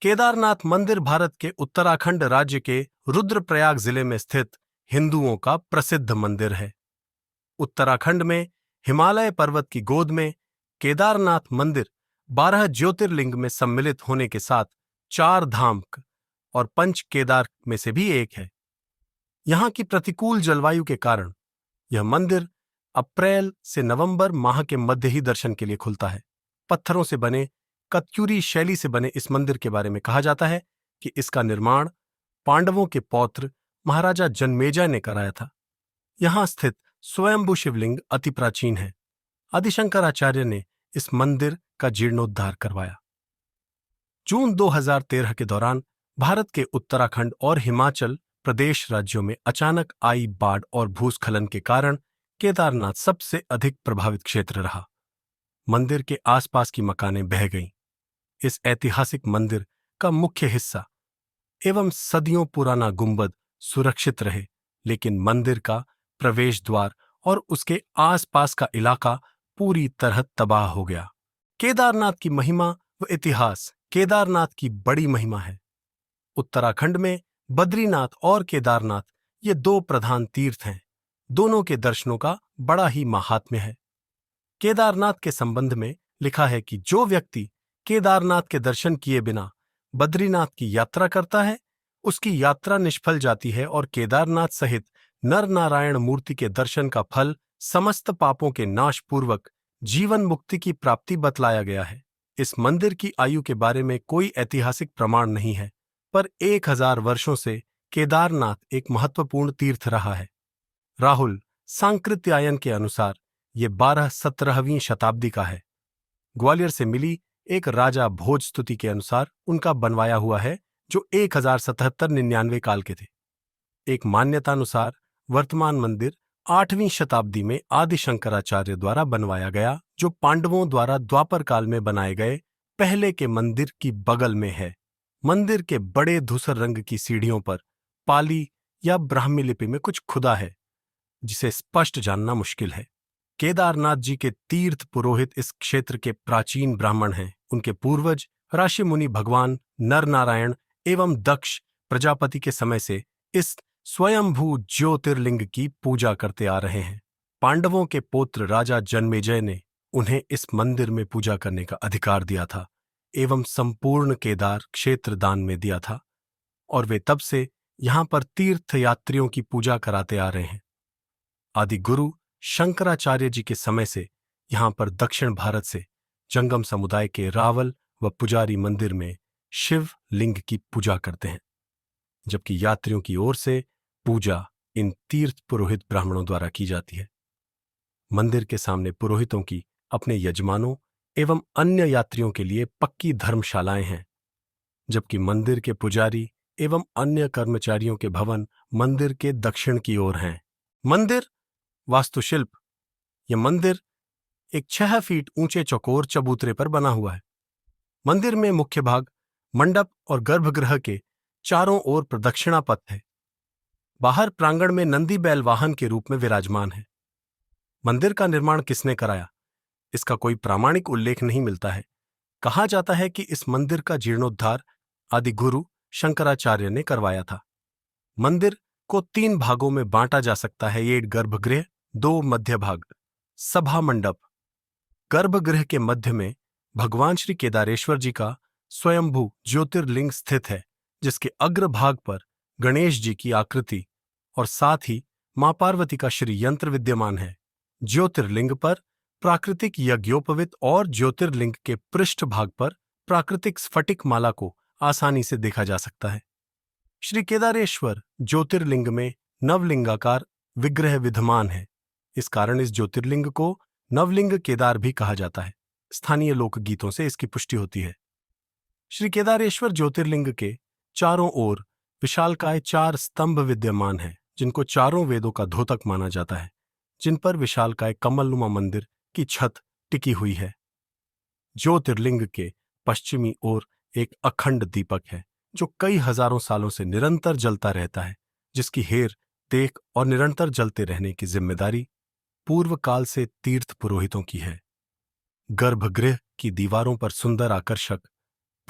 केदारनाथ मंदिर भारत के उत्तराखंड राज्य के रुद्रप्रयाग जिले में स्थित हिंदुओं का प्रसिद्ध मंदिर है। उत्तराखंड में हिमालय पर्वत की गोद में केदारनाथ मंदिर 12 ज्योतिर्लिंग में सम्मिलित होने के साथ 4 धाम और पंच केदार में से भी एक है। यहाँ की प्रतिकूल जलवायु के कारण यह मंदिर अप्रैल से नवंबर माह के मध्य ही दर्शन के लिए खुलता है। पत्थरों से बने कत्यूरी शैली से बने इस मंदिर के बारे में कहा जाता है कि इसका निर्माण पांडवों के पौत्र महाराजा जन्मेजय ने कराया था। यहां स्थित स्वयंभू शिवलिंग अति प्राचीन है। आदि शंकराचार्य ने इस मंदिर का जीर्णोद्धार करवाया। जून 2013 के दौरान भारत के उत्तराखंड और हिमाचल प्रदेश राज्यों में अचानक आई बाढ़ और भूस्खलन के कारण केदारनाथ सबसे अधिक प्रभावित क्षेत्र रहा। मंदिर के आसपास की मकानें बह गईं। इस ऐतिहासिक मंदिर का मुख्य हिस्सा एवं सदियों पुराना गुंबद सुरक्षित रहे, लेकिन मंदिर का प्रवेश द्वार और उसके आसपास का इलाका पूरी तरह तबाह हो गया। केदारनाथ की महिमा व इतिहास। केदारनाथ की बड़ी महिमा है। उत्तराखंड में बद्रीनाथ और केदारनाथ ये 2 प्रधान तीर्थ हैं। दोनों के दर्शनों का बड़ा ही महात्म्य है। केदारनाथ के संबंध में लिखा है कि जो व्यक्ति केदारनाथ के दर्शन किए बिना बद्रीनाथ की यात्रा करता है, उसकी यात्रा निष्फल जाती है और केदारनाथ सहित नर नारायण मूर्ति के दर्शन का फल समस्त पापों के नाश पूर्वक जीवन मुक्ति की प्राप्ति बतलाया गया है। इस मंदिर की आयु के बारे में कोई ऐतिहासिक प्रमाण नहीं है, पर 1000 वर्षों से केदारनाथ एक महत्वपूर्ण तीर्थ रहा है। राहुल सांकृत्यायन के अनुसार ये 12-17वीं शताब्दी का है। ग्वालियर से मिली एक राजा भोजस्तुति के अनुसार उनका बनवाया हुआ है, जो 1077-99 काल के थे। एक मान्यतानुसार वर्तमान मंदिर 8वीं शताब्दी में आदि शंकराचार्य द्वारा बनवाया गया, जो पांडवों द्वारा द्वापर काल में बनाए गए पहले के मंदिर की बगल में है। मंदिर के बड़े धूसर रंग की सीढ़ियों पर पाली या ब्राह्मी लिपि में कुछ खुदा है, जिसे स्पष्ट जानना मुश्किल है। केदारनाथ जी के तीर्थ पुरोहित इस क्षेत्र के प्राचीन ब्राह्मण हैं। उनके पूर्वज ऋषि मुनि भगवान नर नारायण एवं दक्ष प्रजापति के समय से इस स्वयंभू ज्योतिर्लिंग की पूजा करते आ रहे हैं। पांडवों के पौत्र राजा जन्मेजय ने उन्हें इस मंदिर में पूजा करने का अधिकार दिया था एवं संपूर्ण केदार क्षेत्र दान में दिया था, और वे तब से यहां पर तीर्थ यात्रियों की पूजा कराते आ रहे हैं। आदि गुरु शंकराचार्य जी के समय से यहां पर दक्षिण भारत से जंगम समुदाय के रावल व पुजारी मंदिर में शिव लिंग की पूजा करते हैं, जबकि यात्रियों की ओर से पूजा इन तीर्थ पुरोहित ब्राह्मणों द्वारा की जाती है। मंदिर के सामने पुरोहितों की अपने यजमानों एवं अन्य यात्रियों के लिए पक्की धर्मशालाएं हैं, जबकि मंदिर के पुजारी एवं अन्य कर्मचारियों के भवन मंदिर के दक्षिण की ओर हैं। मंदिर वास्तुशिल्प। यह मंदिर एक 6 फीट ऊंचे चौकोर चबूतरे पर बना हुआ है। मंदिर में मुख्य भाग मंडप और गर्भगृह के चारों ओर प्रदक्षिणा पथ है। बाहर प्रांगण में नंदी बैल वाहन के रूप में विराजमान है। मंदिर का निर्माण किसने कराया, इसका कोई प्रामाणिक उल्लेख नहीं मिलता है। कहा जाता है कि इस मंदिर का जीर्णोद्धार आदि गुरु शंकराचार्य ने करवाया था। मंदिर को 3 भागों में बांटा जा सकता है। ये गर्भगृह, 2 मध्य भाग, सभा मंडप। गर्भगृह के मध्य में भगवान श्री केदारेश्वर जी का स्वयंभू ज्योतिर्लिंग स्थित है, जिसके अग्रभाग पर गणेश जी की आकृति और साथ ही मां पार्वती का श्री यंत्र विद्यमान है। ज्योतिर्लिंग पर प्राकृतिक यज्ञोपवीत और ज्योतिर्लिंग के पृष्ठ भाग पर प्राकृतिक स्फटिक माला को आसानी से देखा जा सकता है। श्री केदारेश्वर ज्योतिर्लिंग में नवलिंगाकार विग्रह विद्यमान है। इस कारण इस ज्योतिर्लिंग को नवलिंग केदार भी कहा जाता है। स्थानीय लोकगीतों से इसकी पुष्टि होती है। श्री केदारेश्वर ज्योतिर्लिंग के चारों ओर विशालकाय 4 स्तंभ विद्यमान हैं, जिनको चारों वेदों का द्योतक माना जाता है, जिन पर विशालकाय कमलनुमा मंदिर की छत टिकी हुई है। ज्योतिर्लिंग के पश्चिमी ओर एक अखंड दीपक है, जो कई हजारों सालों से निरंतर जलता रहता है, जिसकी हेर देख और निरंतर जलते रहने की जिम्मेदारी पूर्व काल से तीर्थ पुरोहितों की है। गर्भगृह की दीवारों पर सुंदर आकर्षक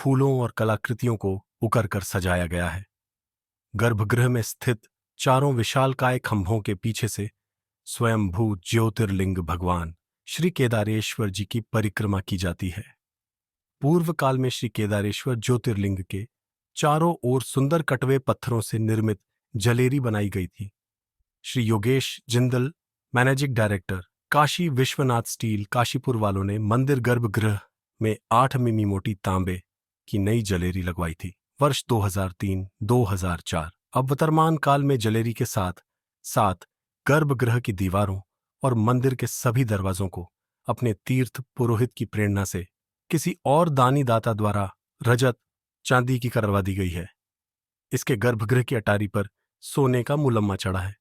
फूलों और कलाकृतियों को उकर कर सजाया गया है। गर्भगृह में स्थित चारों विशालकाय खंभों के पीछे से स्वयंभू ज्योतिर्लिंग भगवान श्री केदारेश्वर जी की परिक्रमा की जाती है। पूर्व काल में श्री केदारेश्वर ज्योतिर्लिंग के चारों ओर सुंदर कटवे पत्थरों से निर्मित जलेरी बनाई गई थी। Shri Yogesh Jindal, managing director, Kashi Vishwanath steel Kashipur वालों ने मंदिर गर्भगृह में 8 मिमी मोटी तांबे की नई जलेरी लगवाई थी। वर्ष 2003-2004। अब वर्तमान काल में जलेरी के साथ साथ गर्भगृह की दीवारों और मंदिर के सभी दरवाजों को अपने तीर्थ पुरोहित की प्रेरणा से किसी और दानी दाता द्वारा रजत चांदी की करवा दी गई है। इसके गर्भगृह की अटारी पर सोने का मुलम्मा चढ़ा है।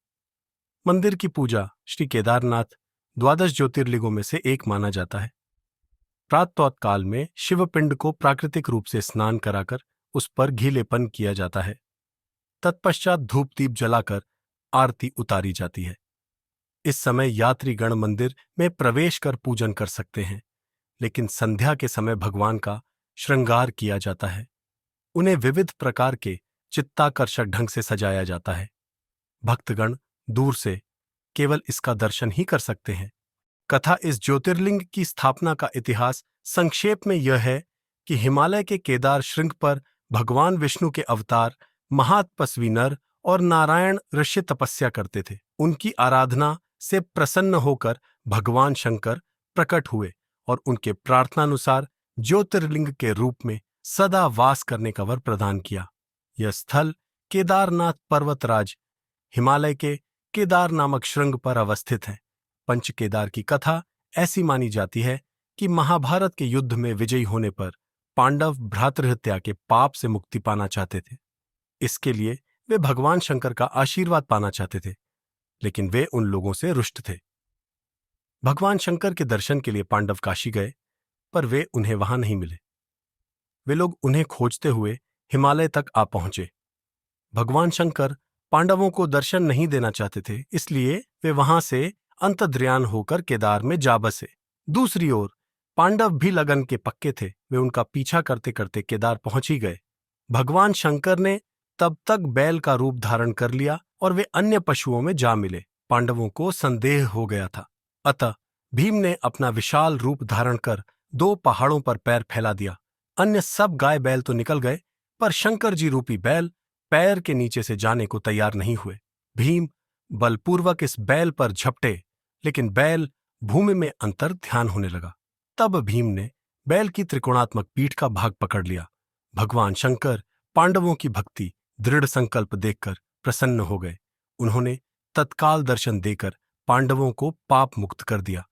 मंदिर की पूजा श्री केदारनाथ द्वादश ज्योतिर्लिंगों में से एक माना जाता है। प्रातःकाल में शिवपिंड को प्राकृतिक रूप से स्नान कराकर उस पर घी लेपन किया जाता है। तत्पश्चात धूप दीप जलाकर आरती उतारी जाती है। इस समय यात्रीगण मंदिर में प्रवेश कर पूजन कर सकते हैं, लेकिन संध्या के समय भगवान का श्रृंगार किया जाता है। उन्हें विविध प्रकार के चित्ताकर्षक ढंग से सजाया जाता है। भक्तगण दूर से केवल इसका दर्शन ही कर सकते हैं। कथा इस ज्योतिर्लिंग की स्थापना का इतिहास संक्षेप में यह है कि हिमालय के केदार श्रृंग पर भगवान विष्णु के अवतार महातपस्वी नर और नारायण ऋषि तपस्या करते थे। उनकी आराधना से प्रसन्न होकर भगवान शंकर प्रकट हुए और उनके प्रार्थनानुसार ज्योतिर्लिंग के रूप में सदा वास करने का वर प्रदान किया। यह स्थल केदारनाथ पर्वतराज हिमालय के केदार नामक श्रृंग पर अवस्थित है। पंच केदार की कथा ऐसी मानी जाती है कि महाभारत के युद्ध में विजयी होने पर पांडव भ्रातृहत्या के पाप से मुक्ति पाना चाहते थे। इसके लिए वे भगवान शंकर का आशीर्वाद पाना चाहते थे, लेकिन वे उन लोगों से रुष्ट थे। भगवान शंकर के दर्शन के लिए पांडव काशी गए, पर वे उन्हें वहां नहीं मिले। वे लोग उन्हें खोजते हुए हिमालय तक आ पहुंचे। भगवान शंकर पांडवों को दर्शन नहीं देना चाहते थे, इसलिए वे वहां से अंतर्ध्यान होकर केदार में जा बसे। दूसरी ओर पांडव भी लगन के पक्के थे। वे उनका पीछा करते करते केदार पहुंच ही गए। भगवान शंकर ने तब तक बैल का रूप धारण कर लिया और वे अन्य पशुओं में जा मिले। पांडवों को संदेह हो गया था, अतः भीम ने अपना विशाल रूप धारण कर 2 पहाड़ों पर पैर फैला दिया। अन्य सब गाय बैल तो निकल गए, पर शंकर जी रूपी बैल पैर के नीचे से जाने को तैयार नहीं हुए। भीम बलपूर्वक इस बैल पर झपटे, लेकिन बैल भूमि में अंतर ध्यान होने लगा। तब भीम ने बैल की त्रिकोणात्मक पीठ का भाग पकड़ लिया। भगवान शंकर पांडवों की भक्ति दृढ़ संकल्प देखकर प्रसन्न हो गए। उन्होंने तत्काल दर्शन देकर पांडवों को पाप मुक्त कर दिया।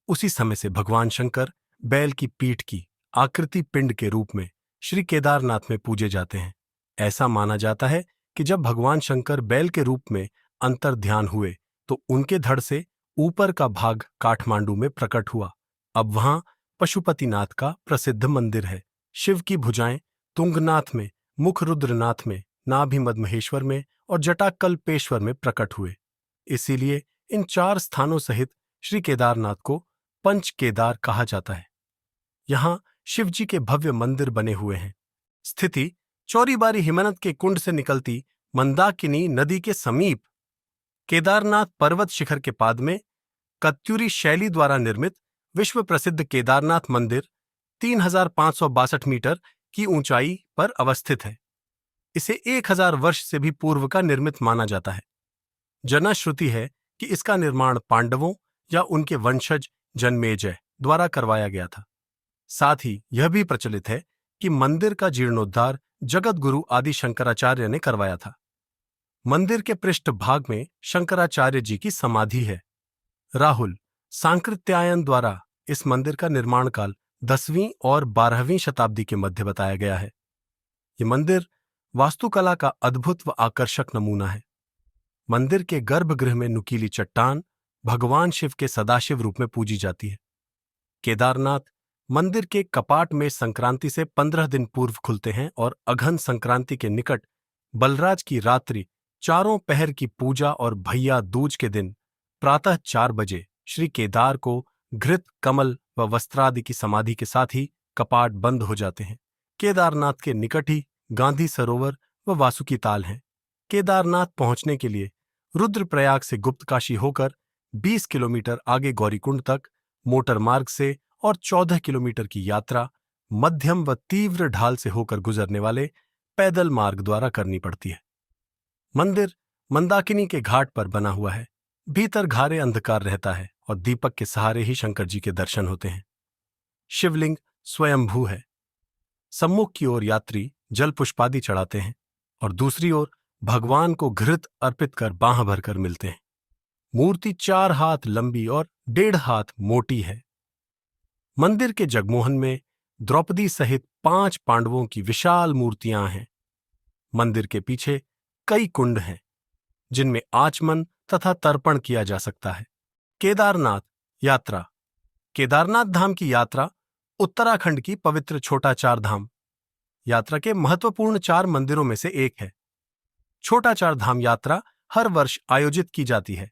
उसी समय से भगवान शंकर बैल की पीठ की आकृति पिंड के रूप में श्री केदारनाथ में पूजे जाते हैं। ऐसा माना जाता है कि जब भगवान शंकर बैल के रूप में अंतर्ध्यान हुए तो उनके धड़ से ऊपर का भाग काठमांडू में प्रकट हुआ। अब वहां पशुपतिनाथ का प्रसिद्ध मंदिर है। शिव की भुजाएं तुंगनाथ में, मुख रुद्रनाथ में, नाभि मदमहेश्वर में और जटाकल्पेश्वर में प्रकट हुए। इसीलिए इन 4 स्थानों सहित श्री केदारनाथ को पंच केदार कहा जाता है। यहां शिवजी के भव्य मंदिर बने हुए हैं। स्थिति चौरीबारी हिमनद के कुंड से निकलती मंदाकिनी नदी के समीप केदारनाथ पर्वत शिखर के पाद में कत्यूरी शैली द्वारा निर्मित विश्व प्रसिद्ध केदारनाथ मंदिर 3562 मीटर की ऊंचाई पर अवस्थित है। इसे 1000 वर्ष से भी पूर्व का निर्मित माना जाता है। जनश्रुति है कि इसका निर्माण पांडवों या उनके वंशज जन्मेजय द्वारा करवाया गया था। साथ ही यह भी प्रचलित है कि मंदिर का जीर्णोद्धार जगत गुरु आदि शंकराचार्य ने करवाया था। मंदिर के पृष्ठ भाग में शंकराचार्य जी की समाधि है। राहुल सांकृत्यायन द्वारा इस मंदिर का निर्माण काल 10वीं और 12वीं शताब्दी के मध्य बताया गया है। यह मंदिर वास्तुकला का अद्भुत व आकर्षक नमूना है। मंदिर के गर्भगृह में नुकीली चट्टान भगवान शिव के सदाशिव रूप में पूजी जाती है। केदारनाथ मंदिर के कपाट में संक्रांति से 15 दिन पूर्व खुलते हैं और अघन संक्रांति के निकट बलराज की रात्रि चारों पहर की पूजा और भैया दूज के दिन प्रातः 4 बजे श्री केदार को घृत, कमल व वस्त्रादि की समाधि के साथ ही कपाट बंद हो जाते हैं। केदारनाथ के निकट ही गांधी सरोवर व वासुकी ताल हैं। केदारनाथ पहुंचने के लिए रुद्रप्रयाग से गुप्तकाशी होकर 20 किलोमीटर आगे गौरीकुंड तक मोटर मार्ग से और 14 किलोमीटर की यात्रा मध्यम व तीव्र ढाल से होकर गुजरने वाले पैदल मार्ग द्वारा करनी पड़ती है। मंदिर मंदाकिनी के घाट पर बना हुआ है। भीतर घारे अंधकार रहता है और दीपक के सहारे ही शंकर जी के दर्शन होते हैं। शिवलिंग स्वयंभू है। सम्मुख की ओर यात्री जल पुष्पादि चढ़ाते हैं और दूसरी ओर भगवान को घृत अर्पित कर बांह भरकर मिलते हैं। मूर्ति 4 हाथ लंबी और 1.5 हाथ मोटी है। मंदिर के जगमोहन में द्रौपदी सहित 5 पांडवों की विशाल मूर्तियां हैं। मंदिर के पीछे कई कुंड हैं जिनमें आचमन तथा तर्पण किया जा सकता है। केदारनाथ यात्रा। केदारनाथ धाम की यात्रा उत्तराखंड की पवित्र छोटा चार धाम यात्रा के महत्वपूर्ण 4 मंदिरों में से एक है। छोटा चार धाम यात्रा हर वर्ष आयोजित की जाती है।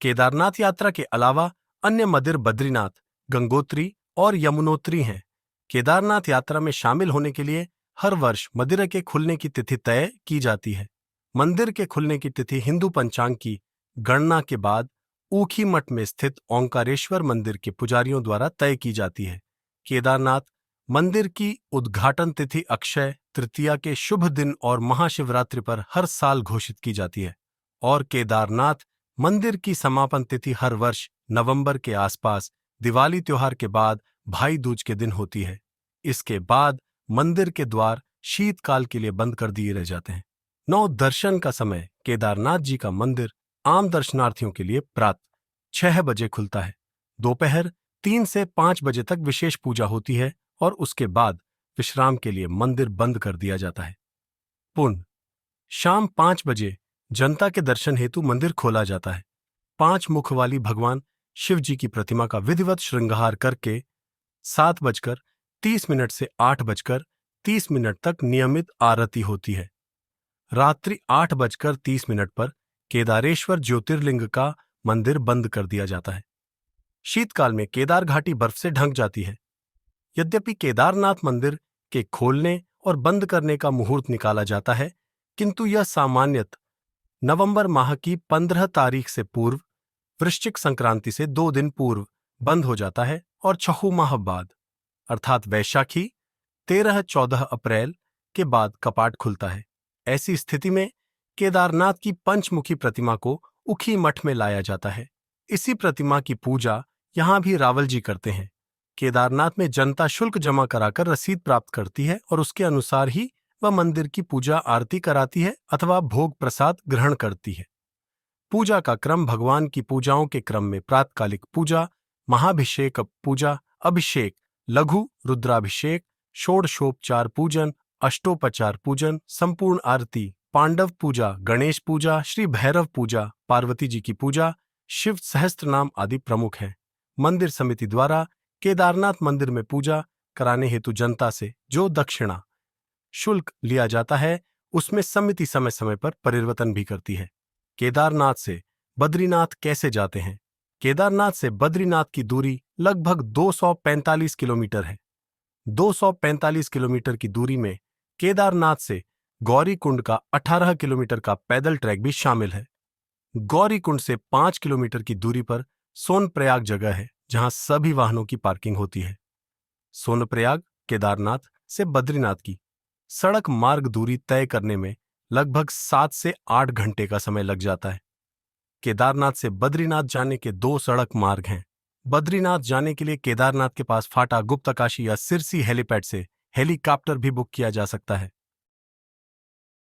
केदारनाथ यात्रा के अलावा अन्य मंदिर बद्रीनाथ, गंगोत्री और यमुनोत्री हैं। केदारनाथ यात्रा में शामिल होने के लिए हर वर्ष मंदिर के खुलने की तिथि तय की जाती है। मंदिर के खुलने की तिथि हिंदू पंचांग की गणना के बाद ऊखी मठ में स्थित ओंकारेश्वर मंदिर के पुजारियों द्वारा तय की जाती है। केदारनाथ मंदिर की उद्घाटन तिथि अक्षय तृतीया के शुभ दिन और महाशिवरात्रि पर हर साल घोषित की जाती है और केदारनाथ मंदिर की समापन तिथि हर वर्ष नवंबर के आसपास दिवाली त्योहार के बाद भाई दूज के दिन होती है। इसके बाद मंदिर के द्वार शीतकाल के लिए बंद कर दिए रह जाते हैं। 9 दर्शन का समय। केदारनाथ जी का मंदिर आम दर्शनार्थियों के लिए प्रातः 6 बजे खुलता है। दोपहर 3 से 5 बजे तक विशेष पूजा होती है और उसके बाद विश्राम के लिए मंदिर बंद कर दिया जाता है। पुण्य शाम 5 बजे जनता के दर्शन हेतु मंदिर खोला जाता है। 5 मुख वाली भगवान शिव जी की प्रतिमा का विधिवत श्रृंगार करके 7:30 से 8:30 तक नियमित आरती होती है। रात्रि 8:30 पर केदारेश्वर ज्योतिर्लिंग का मंदिर बंद कर दिया जाता है। शीतकाल में केदार घाटी बर्फ से ढंक जाती है। यद्यपि केदारनाथ मंदिर के खोलने और बंद करने का मुहूर्त निकाला जाता है, किंतु यह सामान्यतः नवंबर माह की 15 तारीख से पूर्व वृश्चिक संक्रांति से 2 दिन पूर्व बंद हो जाता है और 6 माह बाद अर्थात वैशाखी 13-14 अप्रैल के बाद कपाट खुलता है। ऐसी स्थिति में केदारनाथ की पंचमुखी प्रतिमा को उखी मठ में लाया जाता है। इसी प्रतिमा की पूजा यहां भी रावल जी करते हैं। केदारनाथ में जनता शुल्क जमा कराकर रसीद प्राप्त करती है और उसके अनुसार ही वह मंदिर की पूजा आरती कराती है अथवा भोग प्रसाद ग्रहण करती है। पूजा का क्रम भगवान की पूजाओं के क्रम में प्रातकालिक पूजा, महाभिषेक पूजा, अभिषेक, लघु रुद्राभिषेक, षोडशोपचार पूजन, अष्टोपचार पूजन, संपूर्ण आरती, पांडव पूजा, गणेश पूजा, श्री भैरव पूजा, पार्वती जी की पूजा, शिव सहस्त्रनाम आदि प्रमुख हैं। मंदिर समिति द्वारा केदारनाथ मंदिर में पूजा कराने हेतु जनता से जो दक्षिणा शुल्क लिया जाता है उसमें समिति समय समय पर परिवर्तन भी करती है। केदारनाथ से बद्रीनाथ कैसे जाते हैं? केदारनाथ से बद्रीनाथ की दूरी लगभग 245 किलोमीटर है। 245 किलोमीटर की दूरी में केदारनाथ से गौरीकुंड का 18 किलोमीटर का पैदल ट्रैक भी शामिल है। गौरीकुंड से 5 किलोमीटर की दूरी पर सोनप्रयाग जगह है जहां सभी वाहनों की पार्किंग होती है। सोनप्रयाग केदारनाथ से बद्रीनाथ की सड़क मार्ग दूरी तय करने में लगभग 7 से 8 घंटे का समय लग जाता है। केदारनाथ से बद्रीनाथ जाने के 2 सड़क मार्ग हैं। बद्रीनाथ जाने के लिए केदारनाथ के पास फाटा गुप्तकाशी या सिरसी हेलीपैड से हेलीकॉप्टर भी बुक किया जा सकता है।